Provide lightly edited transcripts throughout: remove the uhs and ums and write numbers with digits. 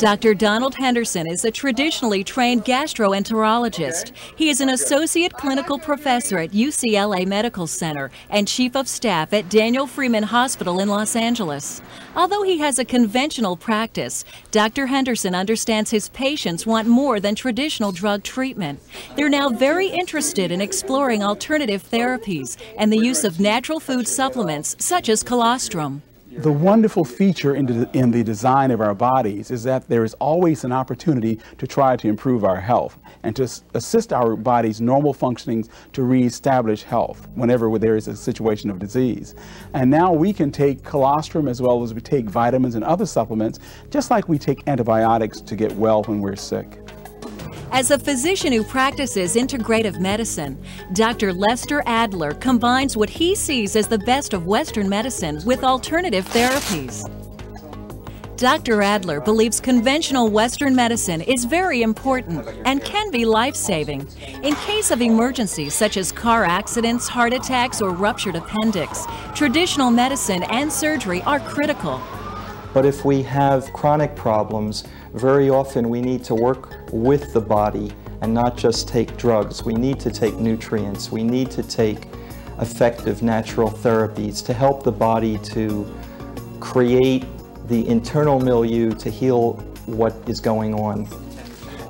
Dr. Donald Henderson is a traditionally trained gastroenterologist. He is an associate clinical professor at UCLA Medical Center and chief of staff at Daniel Freeman Hospital in Los Angeles. Although he has a conventional practice, Dr. Henderson understands his patients want more than traditional drug treatment. They're now very interested in exploring alternative therapies and the use of natural food supplements such as colostrum. The wonderful feature in the design of our bodies is that there is always an opportunity to try to improve our health and to assist our body's normal functioning to reestablish health whenever there is a situation of disease. And now we can take colostrum as well as we take vitamins and other supplements, just like we take antibiotics to get well when we're sick. As a physician who practices integrative medicine, Dr. Lester Adler combines what he sees as the best of Western medicine with alternative therapies. Dr. Adler believes conventional Western medicine is very important and can be life-saving. In case of emergencies such as car accidents, heart attacks, or ruptured appendix, traditional medicine and surgery are critical. But if we have chronic problems, very often we need to work with the body and not just take drugs. We need to take nutrients. We need to take effective natural therapies to help the body to create the internal milieu to heal what is going on.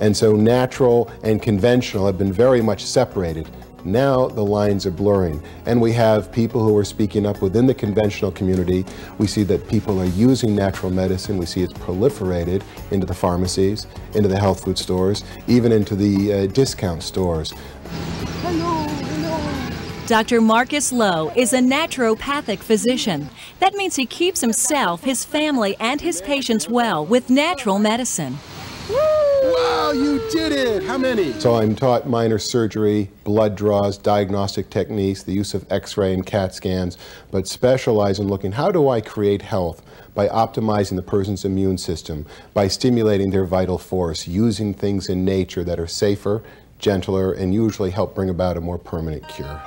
And so natural and conventional have been very much separated. Now the lines are blurring, and we have people who are speaking up within the conventional community. We see that people are using natural medicine. We see it's proliferated into the pharmacies, into the health food stores, even into the discount stores. Hello. Dr. Marcus Lowe is a naturopathic physician. That means he keeps himself, his family, and his patients well with natural medicine. Wow, you did it! How many? So I'm taught minor surgery, blood draws, diagnostic techniques, the use of X-ray and CAT scans, but specialize in looking how do I create health by optimizing the person's immune system, by stimulating their vital force, using things in nature that are safer, gentler, and usually help bring about a more permanent cure.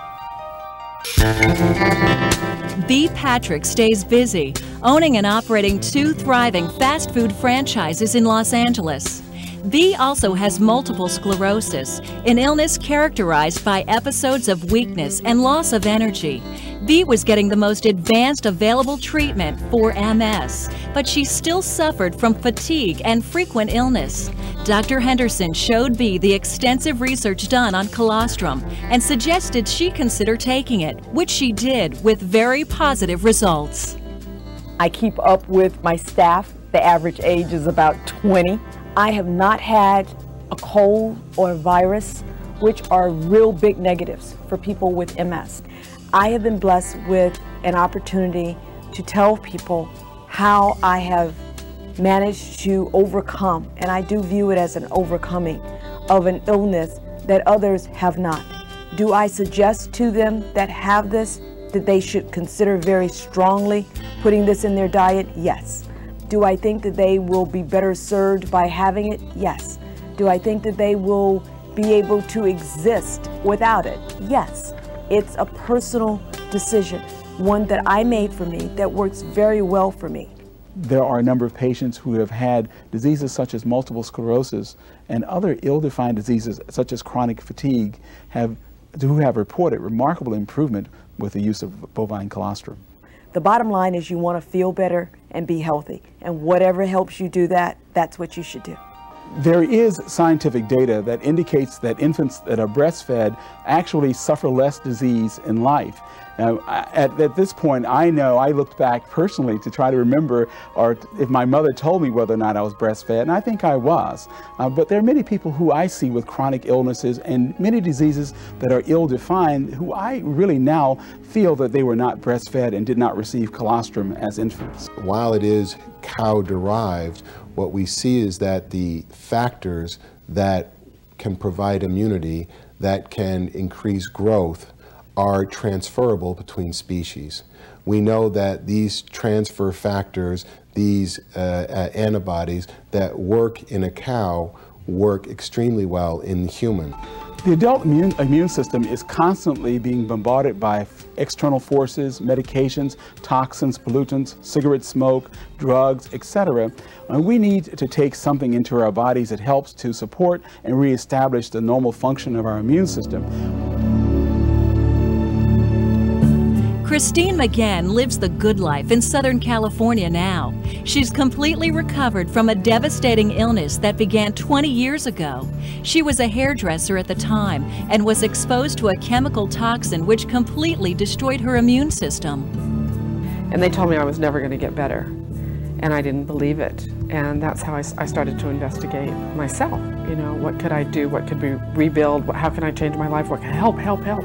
B. Patrick stays busy, owning and operating 2 thriving fast food franchises in Los Angeles. B also has multiple sclerosis, an illness characterized by episodes of weakness and loss of energy. B was getting the most advanced available treatment for MS, but she still suffered from fatigue and frequent illness. Dr. Henderson showed B the extensive research done on colostrum and suggested she consider taking it, which she did with very positive results. I keep up with my staff. The average age is about 20. I have not had a cold or a virus, which are real big negatives for people with MS. I have been blessed with an opportunity to tell people how I have managed to overcome, and I do view it as an overcoming of an illness that others have not. Do I suggest to them that have this that they should consider very strongly putting this in their diet? Yes. Do I think that they will be better served by having it? Yes. Do I think that they will be able to exist without it? Yes. It's a personal decision, one that I made for me that works very well for me. There are a number of patients who have had diseases such as multiple sclerosis and other ill-defined diseases such as chronic fatigue who have reported remarkable improvement with the use of bovine colostrum. The bottom line is you want to feel better and be healthy, and whatever helps you do that, that's what you should do. There is scientific data that indicates that infants that are breastfed actually suffer less disease in life. Now, at this point, I know I looked back personally to try to remember, or if my mother told me whether or not I was breastfed, and I think I was. But there are many people who I see with chronic illnesses and many diseases that are ill-defined who I really now feel that they were not breastfed and did not receive colostrum as infants. While it is cow-derived, what we see is that the factors that can provide immunity, that can increase growth, are transferable between species. We know that these transfer factors, these antibodies that work in a cow, work extremely well in the human. The adult immune system is constantly being bombarded by external forces, medications, toxins, pollutants, cigarette smoke, drugs, etc. And we need to take something into our bodies that helps to support and reestablish the normal function of our immune system. Christine McGann lives the good life in Southern California now. She's completely recovered from a devastating illness that began 20 years ago. She was a hairdresser at the time and was exposed to a chemical toxin which completely destroyed her immune system. And they told me I was never going to get better, and I didn't believe it. And that's how I started to investigate myself. You know, what could I do? What could we rebuild? How can I change my life? What can help?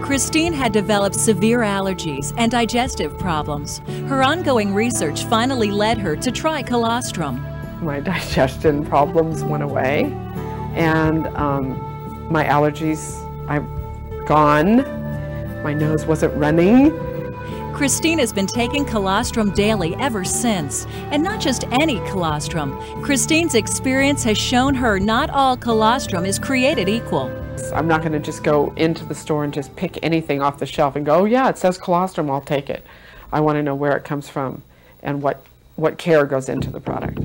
Christine had developed severe allergies and digestive problems. Her ongoing research finally led her to try colostrum. My digestion problems went away, and my allergies, gone. My nose wasn't running. Christine has been taking colostrum daily ever since, and not just any colostrum. Christine's experience has shown her not all colostrum is created equal. I'm not going to just go into the store and just pick anything off the shelf and go, oh yeah, it says colostrum, I'll take it. I want to know where it comes from and what care goes into the product.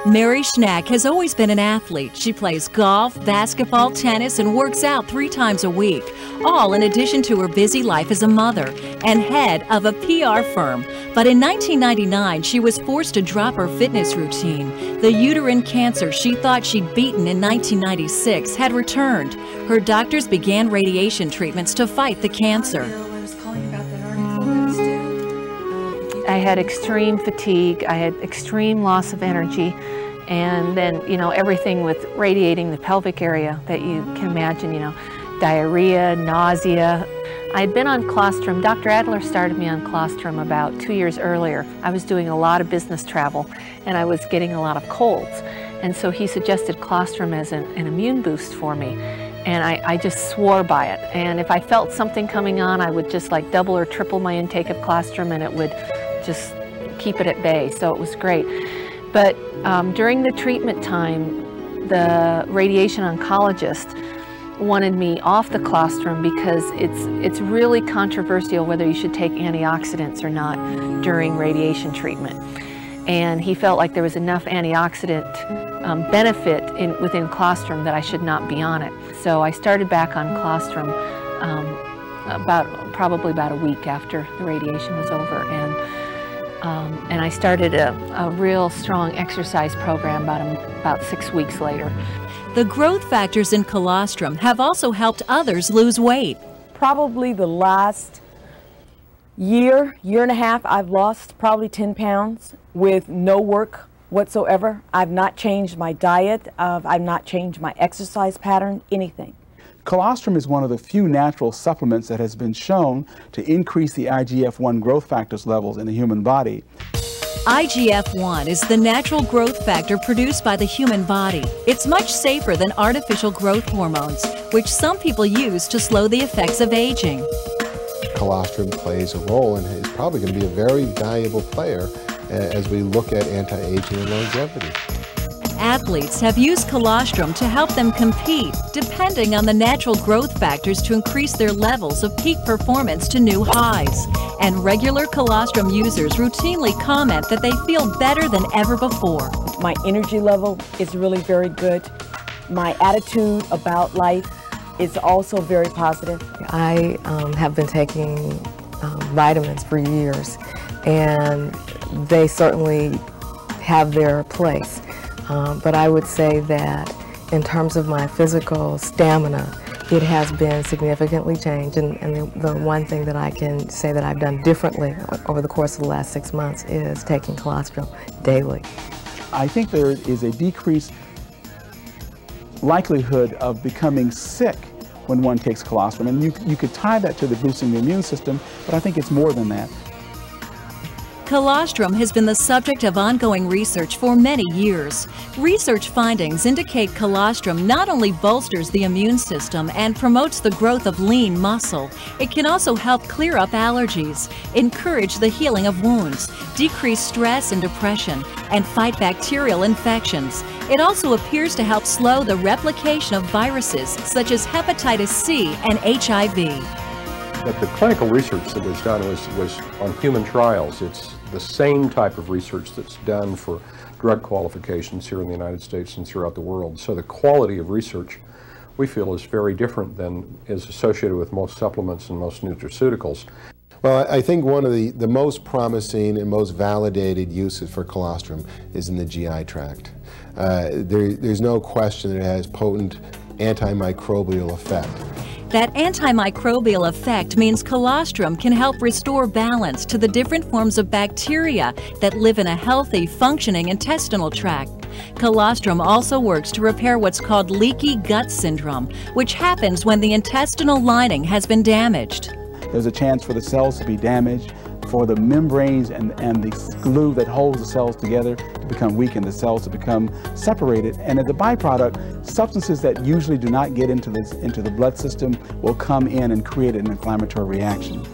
Mary Schnack has always been an athlete. She plays golf, basketball, tennis, and works out 3 times a week, all in addition to her busy life as a mother and head of a PR firm. But in 1999, she was forced to drop her fitness routine. The uterine cancer she thought she'd beaten in 1996 had returned. Her doctors began radiation treatments to fight the cancer. I had extreme fatigue, I had extreme loss of energy, and then, you know, everything with radiating the pelvic area that you can imagine, you know, diarrhea, nausea. I had been on colostrum. Dr. Adler started me on colostrum about 2 years earlier. I was doing a lot of business travel, and I was getting a lot of colds. And so he suggested colostrum as an immune boost for me. And I just swore by it. And if I felt something coming on, I would just like double or triple my intake of colostrum, and it would just keep it at bay. So it was great. But during the treatment time, the radiation oncologist wanted me off the colostrum because it's really controversial whether you should take antioxidants or not during radiation treatment. And he felt like there was enough antioxidant benefit within colostrum that I should not be on it. So I started back on colostrum probably about a week after the radiation was over, and I started a real strong exercise program about 6 weeks later. The growth factors in colostrum have also helped others lose weight. Probably the last year and a half, I've lost probably 10 pounds with no work whatsoever. I've not changed my diet. I've not changed my exercise pattern, anything. Colostrum is one of the few natural supplements that has been shown to increase the IGF-1 growth factors levels in the human body. IGF-1 is the natural growth factor produced by the human body. It's much safer than artificial growth hormones, which some people use to slow the effects of aging. Colostrum plays a role and is probably going to be a very valuable player as we look at anti-aging and longevity. Athletes have used colostrum to help them compete, depending on the natural growth factors to increase their levels of peak performance to new highs. And regular colostrum users routinely comment that they feel better than ever before. My energy level is really very good. My attitude about life is also very positive. I have been taking vitamins for years, and they certainly have their place. But I would say that in terms of my physical stamina, it has been significantly changed. And the one thing that I can say that I've done differently over the course of the last 6 months is taking colostrum daily. I think there is a decreased likelihood of becoming sick when one takes colostrum. And you could tie that to the boosting the immune system, but I think it's more than that. Colostrum has been the subject of ongoing research for many years. Research findings indicate colostrum not only bolsters the immune system and promotes the growth of lean muscle, it can also help clear up allergies, encourage the healing of wounds, decrease stress and depression, and fight bacterial infections. It also appears to help slow the replication of viruses such as hepatitis C and HIV. But the clinical research that was done was on human trials. It's the same type of research that's done for drug qualifications here in the United States and throughout the world. So the quality of research, we feel, is very different than is associated with most supplements and most nutraceuticals. Well, I think one of the most promising and most validated uses for colostrum is in the GI tract. There's no question that it has potent antimicrobial effect. That antimicrobial effect means colostrum can help restore balance to the different forms of bacteria that live in a healthy, functioning intestinal tract. Colostrum also works to repair what's called leaky gut syndrome, which happens when the intestinal lining has been damaged. There's a chance for the cells to be damaged, for the membranes and the glue that holds the cells together to become weakened, the cells to become separated, and as a byproduct, substances that usually do not get into the blood system will come in and create an inflammatory reaction.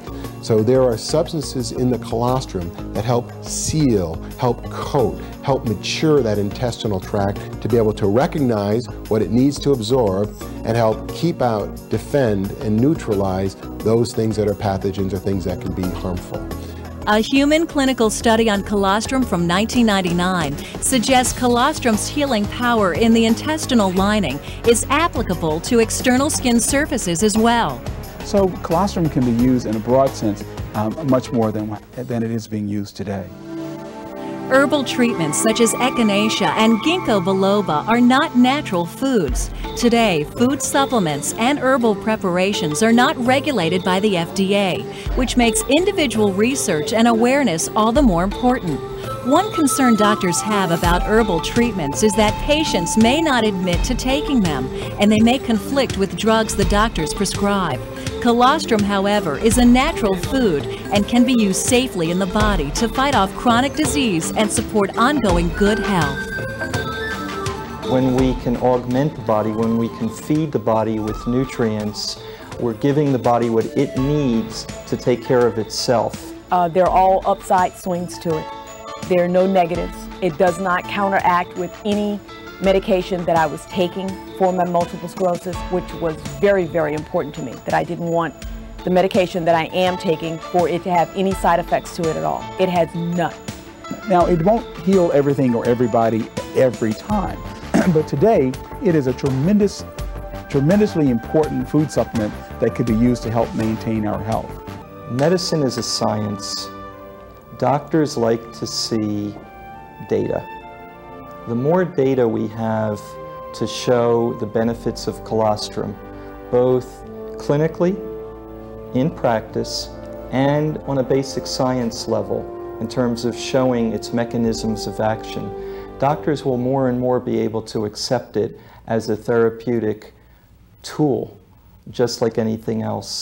So there are substances in the colostrum that help seal, help coat, help mature that intestinal tract to be able to recognize what it needs to absorb and help keep out, defend, and neutralize those things that are pathogens or things that can be harmful. A human clinical study on colostrum from 1999 suggests colostrum's healing power in the intestinal lining is applicable to external skin surfaces as well. So colostrum can be used in a broad sense much more than it is being used today. Herbal treatments such as echinacea and ginkgo biloba are not natural foods. Today, food supplements and herbal preparations are not regulated by the FDA, which makes individual research and awareness all the more important. One concern doctors have about herbal treatments is that patients may not admit to taking them, and they may conflict with drugs the doctors prescribe. Colostrum, however, is a natural food and can be used safely in the body to fight off chronic disease and support ongoing good health. When we can augment the body, when we can feed the body with nutrients, we're giving the body what it needs to take care of itself. They're all upside swings to it. There are no negatives. It does not counteract with any medication that I was taking for my multiple sclerosis, which was very, very important to me, that I didn't want the medication that I am taking for it to have any side effects to it at all. It has none. Now, it won't heal everything or everybody every time, but today it is a tremendously important food supplement that could be used to help maintain our health. Medicine is a science. Doctors like to see data. The more data we have to show the benefits of colostrum, both clinically, in practice, and on a basic science level in terms of showing its mechanisms of action, doctors will more and more be able to accept it as a therapeutic tool, just like anything else.